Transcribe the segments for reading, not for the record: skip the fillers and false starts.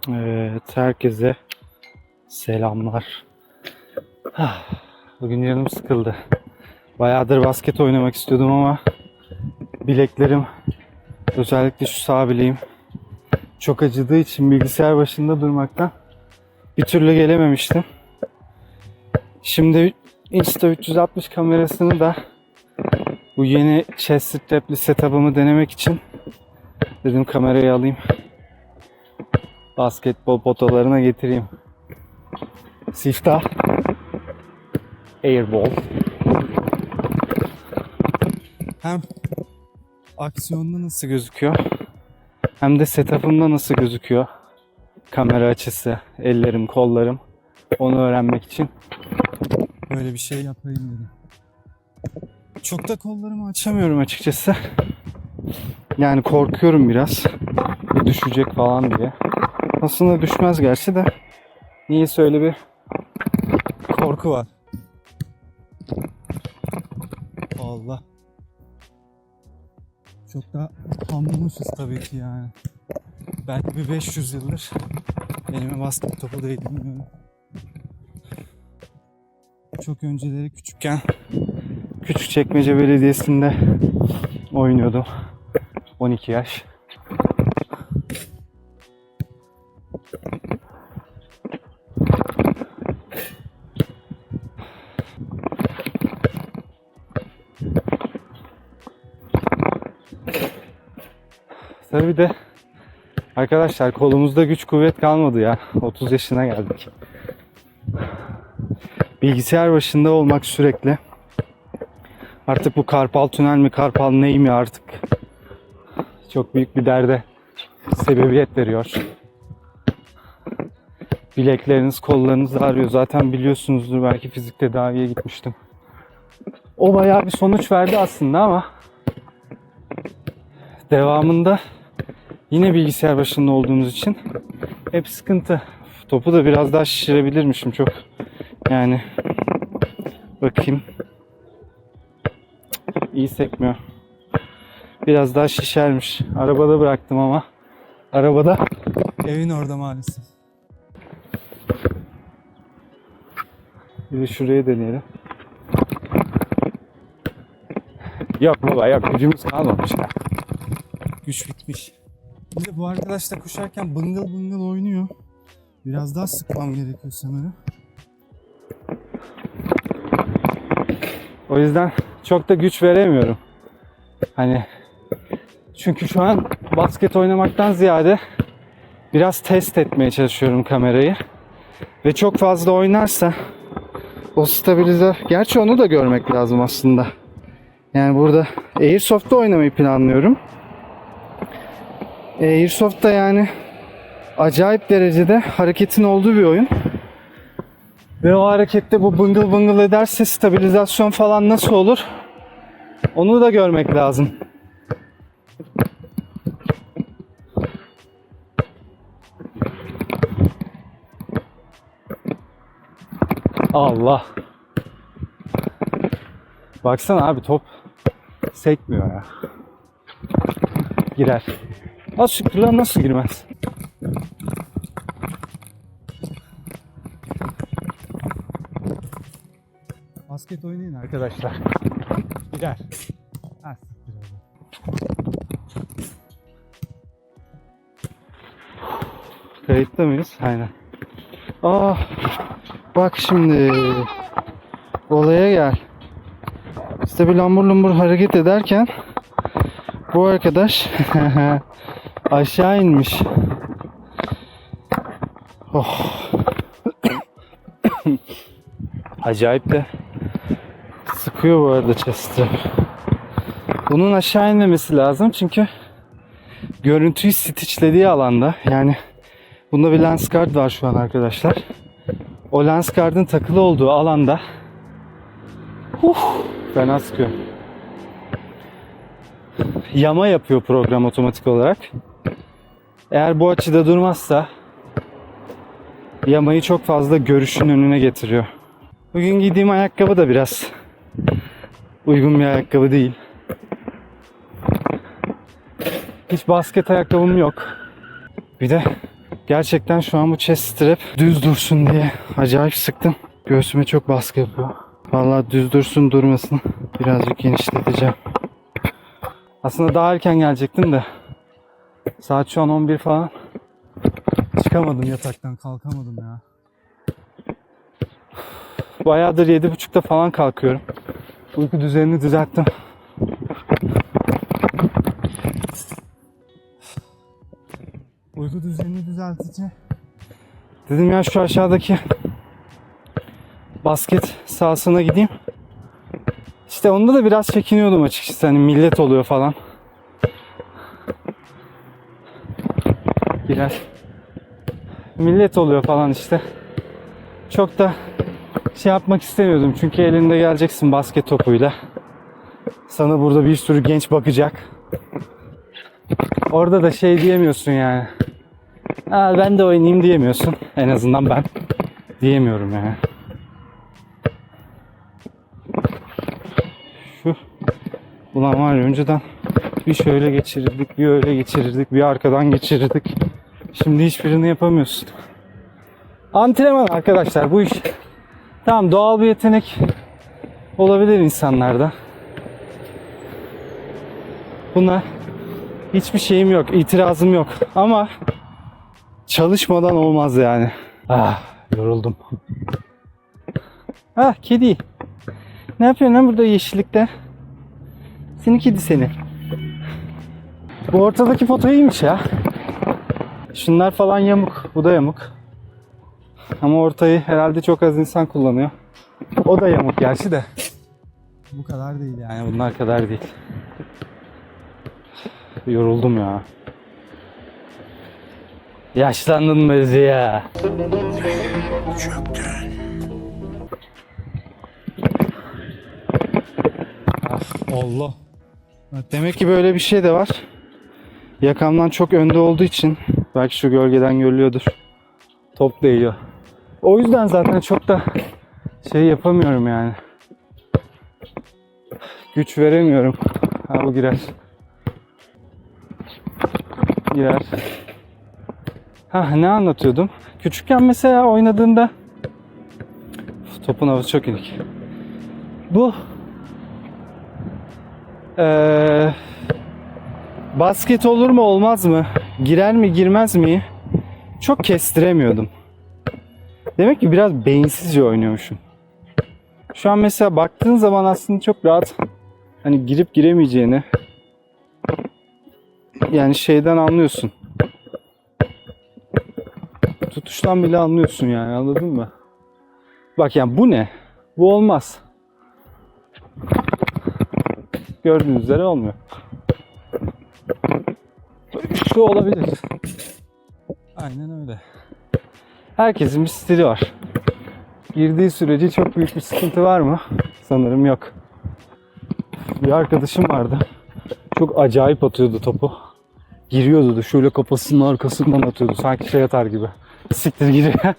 Evet, herkese selamlar. Bugün canım sıkıldı. Bayağıdır basket oynamak istiyordum ama bileklerim, özellikle şu sağ bileğim çok acıdığı için bilgisayar başında durmaktan bir türlü gelememiştim. Şimdi Insta360 kamerasını da bu yeni chest strap'li setup'ımı denemek için dedim kamerayı alayım. Basketbol potalarına getireyim. Siftah Airball. Hem aksiyonda nasıl gözüküyor hem de setup'ımda nasıl gözüküyor kamera açısı, ellerim, kollarım, onu öğrenmek için böyle bir şey yapayım dedim. Çok da kollarımı açamıyorum açıkçası. Yani korkuyorum biraz düşecek falan diye. Aslında düşmez gerçi de niyeyse öyle bir korku var. Allah. Çok da anlamışız tabii ki yani. Belki bir 500 yıldır elime basket topu değdirmiyorum. Çok önceleri küçükken Küçükçekmece Belediyesi'nde oynuyordum. 12 yaş. Tabii de arkadaşlar kolumuzda güç kuvvet kalmadı ya. 30 yaşına geldik. Bilgisayar başında olmak sürekli. Artık bu karpal tünel mi karpal ney mi artık çok büyük bir derde sebebiyet veriyor. Bilekleriniz, kollarınız ağrıyor. Zaten biliyorsunuzdur, belki fizik tedaviye gitmiştim. O bayağı bir sonuç verdi aslında ama devamında yine bilgisayar başında olduğumuz için hep sıkıntı. Topu da biraz daha şişirebilirmişim çok. Yani bakayım. İyi sekmiyor. Biraz daha şişermiş. Arabada bıraktım ama. Arabada evin orada maalesef. Bir de şuraya deneyelim. Yok baba yok, gücümüz kalmamış ya. Güç bitmiş. Bir de bu arkadaş da koşarken bıngıl bıngıl oynuyor. Biraz daha sıkmam gerekiyor sanırım. O yüzden çok da güç veremiyorum. Hani çünkü şu an basket oynamaktan ziyade biraz test etmeye çalışıyorum kamerayı. Ve çok fazla oynarsa o stabilize... Gerçi onu da görmek lazım aslında. Yani burada Airsoft'ta oynamayı planlıyorum. Airsoft'ta yani acayip derecede hareketin olduğu bir oyun. Ve o harekette bu bıngıl bıngıl ederse stabilizasyon falan nasıl olur? Onu da görmek lazım. Allah. Baksana abi, top sekmiyor ya. Girer. Az şükür lan, nasıl girmez? Basket oynayın arkadaşlar. Girer. Ha, kayıtta mıyız? Aynen. Ah, bak şimdi olaya gel. İşte bir lambur lumbur hareket ederken bu arkadaş aşağı inmiş. Oh. Acayip de sıkıyor bu arada chest'i. Bunun aşağı inmemesi lazım çünkü görüntüyü stitchlediği alanda, yani bunda bir lens guard var şu an arkadaşlar. O lens guard'ın takılı olduğu alanda fena sıkıyor. Yama yapıyor program otomatik olarak. Eğer bu açıda durmazsa yamayı çok fazla görüşün önüne getiriyor. Bugün giydiğim ayakkabı da biraz uygun bir ayakkabı değil. Hiç basket ayakkabım yok. Bir de Gerçekten şu an bu chest strap düz dursun diye acayip sıktım. Göğsüme çok baskı yapıyor. Vallahi düz dursun durmasın birazcık genişleteceğim. Aslında daha erken gelecektim de saat şu an 11 falan. Çıkamadım yataktan, kalkamadım ya. Bayağıdır 7.30'da falan kalkıyorum. Uyku düzenini düzelttim. Uyku düzenini düzeltince dedim ya şu aşağıdaki basket sahasına gideyim. İşte onda da biraz çekiniyordum açıkçası. Hani millet oluyor falan. Biraz millet oluyor falan işte. Çok da şey yapmak istemiyordum. Çünkü elinde geleceksin basket topuyla. Sana burada bir sürü genç bakacak. Orada da şey diyemiyorsun yani. Aa, ben de oynayayım diyemiyorsun. En azından ben diyemiyorum yani. Ulan var ya önceden bir şöyle geçirirdik, bir öyle geçirirdik, bir arkadan geçirirdik. Şimdi hiçbirini yapamıyorsun. Antrenman arkadaşlar bu iş. Tamam doğal bir yetenek olabilir insanlarda. Buna hiçbir şeyim yok, itirazım yok. Ama çalışmadan olmaz yani. Ah yoruldum. Ah kedi. Ne yapıyorsun lan burada yeşillikte? Seni kedi seni. Bu ortadaki foto iyiymiş ya. Şunlar falan yamuk. Bu da yamuk. Ama ortayı herhalde çok az insan kullanıyor. O da yamuk gerçi de. Bu kadar değil yani. Bunlar kadar değil. Yoruldum ya. Yaşlandın mı ya? Ah Allah. Demek ki böyle bir şey de var. Yakamdan çok önde olduğu için belki şu gölgeden görülüyordur. Top değiyor. O yüzden zaten çok da şey yapamıyorum yani. Güç veremiyorum. Ha bu girer. Girer. Ha ne anlatıyordum? Küçükken mesela oynadığımda topun havası çok inik. Bu basket olur mu olmaz mı? Girer mi girmez mi? Çok kestiremiyordum. Demek ki biraz beyinsizce oynuyormuşum. Şu an mesela baktığın zaman aslında çok rahat hani girip giremeyeceğini yani şeyden anlıyorsun. Tutuştan bile anlıyorsun yani anladın mı? Bak yani bu ne? Bu olmaz. Gördüğünüz üzere olmuyor. Şu olabilir. Aynen öyle. Herkesin bir stili var. Girdiği sürece çok büyük bir sıkıntı var mı? Sanırım yok. Bir arkadaşım vardı. Çok acayip atıyordu topu. Giriyordu da şöyle kafasının arkasından atıyordu. Sanki şey atar gibi. Siktir giriyor.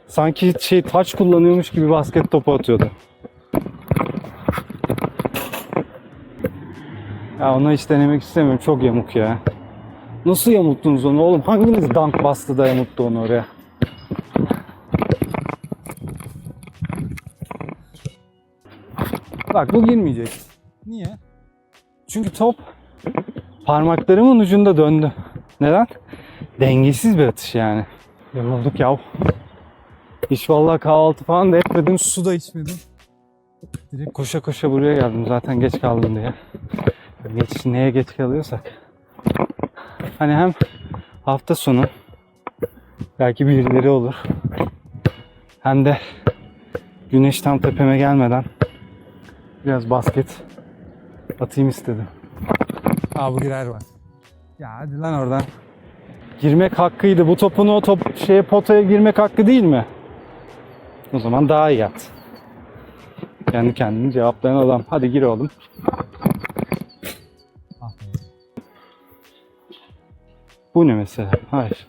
Sanki şey taç kullanıyormuş gibi basket topu atıyordu. Ya ona hiç denemek istemiyorum. Çok yamuk ya. Nasıl yamulttunuz onu oğlum? Hanginiz dank bastı da yamulttu onu oraya? Bak bu girmeyecek. Niye? Çünkü top parmaklarımın ucunda döndü. Neden? Dengesiz bir atış yani. Yorulduk yav. Hiç vallahi kahvaltı falan da etmedim, su da içmedim. Direkt koşa koşa buraya geldim zaten geç kaldım diye. Neye geç kalıyorsak. Hani hem hafta sonu belki birileri olur. Hem de güneş tam tepeme gelmeden biraz basket atayım istedim. Aa bu girer var. Ya hadi lan oradan. Girmek hakkıydı. Bu topun o potaya girmek hakkı değil mi? O zaman daha iyi at. Kendi kendini cevaplayan adam. Hadi gir oğlum. Bu ne mesela? Hayır.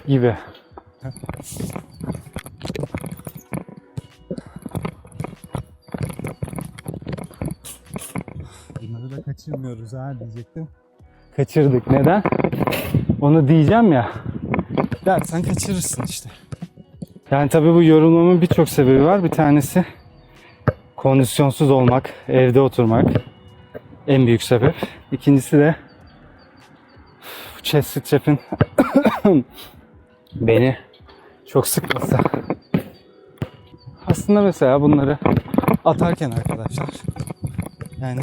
Gibi. Bunları da kaçırdım. kaçırmıyoruz ha diyecektim. Kaçırdık. Neden? Onu diyeceğim ya. Dersen kaçırırsın işte. Yani tabii bu yorulmamın birçok sebebi var. Bir tanesi kondisyonsuz olmak, evde oturmak. En büyük sebep. İkincisi de chest strap'in beni çok sıkması. Aslında mesela bunları atarken arkadaşlar, yani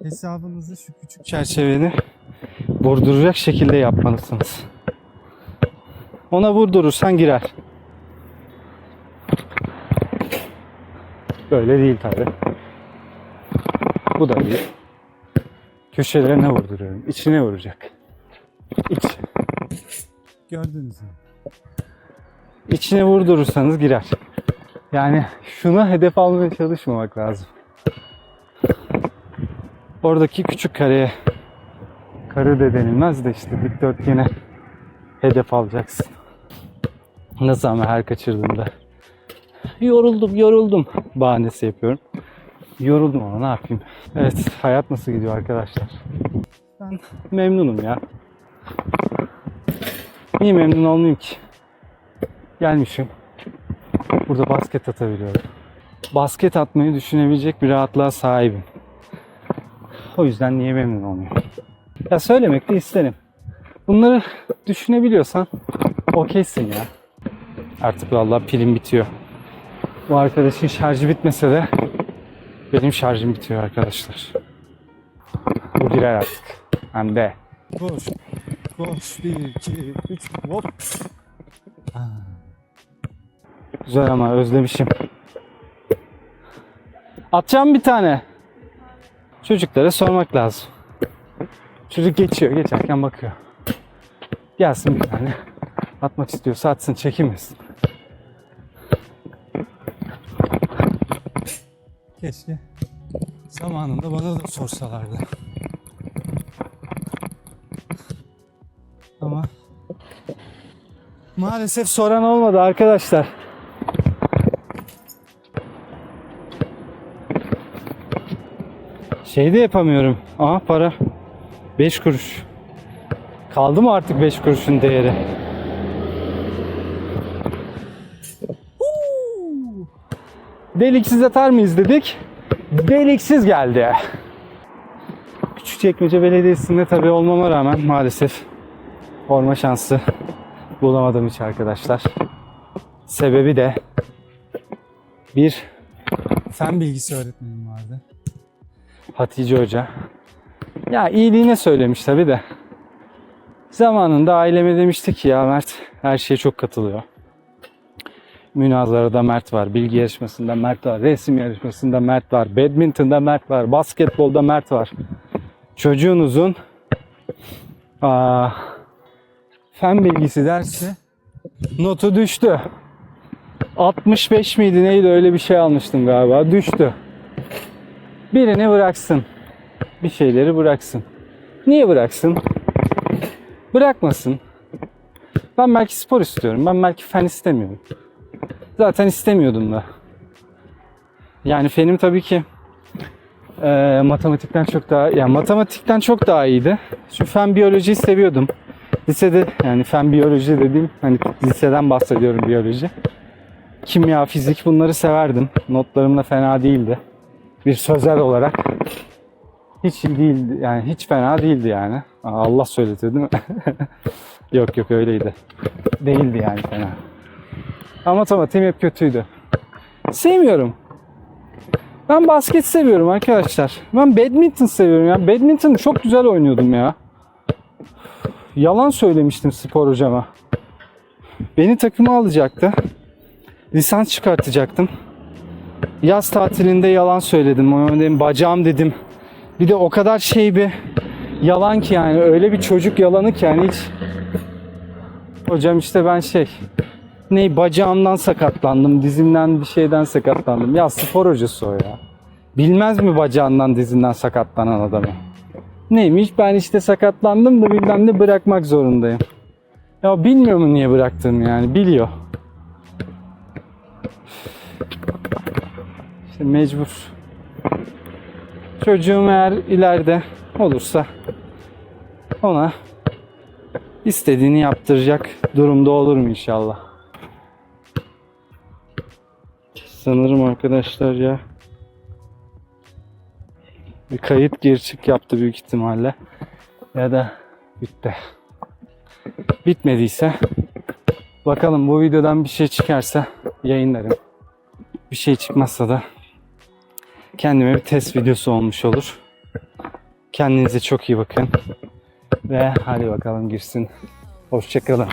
hesabınızı şu küçük çerçeveni vurduracak şekilde yapmalısınız. Ona vurdurursan girer. Böyle değil tabi. Bu da değil. Köşelerine vurduruyorum. İçine vuracak. İç. Gördünüz mü? İçine vurdurursanız girer. Yani şuna hedef almaya çalışmamak lazım. Oradaki küçük kareye, karı da denilmez de işte dikdörtgene hedef alacaksın. Nasıl ama her kaçırdığımda yoruldum bahanesi yapıyorum. Yoruldum ama ne yapayım. Evet, hayat nasıl gidiyor arkadaşlar? Ben memnunum ya. Niye memnun olmayayım ki? Gelmişim. Burada basket atabiliyorum. Basket atmayı düşünebilecek bir rahatlığa sahibim. O yüzden niye memnun olmayayım? Ya söylemek de isterim. Bunları düşünebiliyorsan okeysin ya. Artık vallahi pilim bitiyor. Bu arkadaşın şarjı bitmese de benim şarjım bitiyor arkadaşlar. Bu girer artık. Hem de. Koş. Koş. 1, 2, 3. Hop. Güzel ama özlemişim. Atacağım bir tane. Çocuklara sormak lazım. Çocuk geçiyor. Geçerken bakıyor. Gelsin bir tane. Atmak istiyorsa atsın. Çekinmesin. Keşke zamanında bana da sorsalardı. Ama maalesef soran olmadı arkadaşlar. Şey de yapamıyorum. Aha para. 5 kuruş. Kaldı mı artık 5 kuruşun değeri? Deliksiz atar mıyız dedik. Deliksiz geldi. Küçükçekmece Belediyesi'nde tabii olmama rağmen maalesef forma şansı bulamadım hiç arkadaşlar. Sebebi de bir fen bilgisi öğretmenim vardı. Hatice Hoca. Ya iyiliğine söylemiş tabii de. Zamanında aileme demişti ki ya Mert her şeye çok katılıyor. Münazarada Mert var, bilgi yarışmasında Mert var, resim yarışmasında Mert var, badminton'da Mert var, basketbolda Mert var. Çocuğunuzun fen bilgisi dersi notu düştü. 65 miydi neydi öyle bir şey almıştım galiba. Düştü. Birini bıraksın. Bir şeyleri bıraksın. Niye bıraksın? Bırakmasın. Ben belki spor istiyorum. Ben belki fen istemiyorum. Zaten istemiyordum da. Yani fenim tabii ki matematikten çok daha, yani matematikten çok daha iyiydi. Şu fen biyolojiyi seviyordum. Lisede, yani fen biyoloji dediğim hani liseden bahsediyorum, biyoloji. Kimya, fizik bunları severdim. Notlarım da fena değildi. Bir sözel olarak hiç iyi değildi. Yani hiç fena değildi yani. Allah söyletiyor değil mi? Yok öyleydi. Değildi yani fena. Ama matematiğim hep kötüydü. Sevmiyorum. Ben basket seviyorum arkadaşlar. Ben badminton seviyorum ya. Badminton'u çok güzel oynuyordum ya. Yalan söylemiştim spor hocama. Beni takıma alacaktı. Lisans çıkartacaktım. Yaz tatilinde yalan söyledim. Dedim, bacağım dedim. Bir de o kadar şey bir yalan ki yani. Öyle bir çocuk yalanı ki yani hiç. Hocam işte ben bacağımdan sakatlandım. Dizimden bir şeyden sakatlandım. Ya spor hocası o ya. Bilmez mi bacağından dizinden sakatlanan adamı? Neymiş? Ben işte sakatlandım da bilmem ne bırakmak zorundayım. Ya bilmiyor mu niye bıraktığımı yani? Biliyor. İşte mecbur. Çocuğum eğer ileride olursa ona istediğini yaptıracak durumda olurum inşallah. Sanırım arkadaşlar ya bir kayıt gir çık yaptı büyük ihtimalle. Ya da bitti. Bitmediyse bakalım bu videodan bir şey çıkarsa yayınlarım. Bir şey çıkmazsa da kendime bir test videosu olmuş olur. Kendinize çok iyi bakın. Ve hadi bakalım girsin. Hoşça kalın.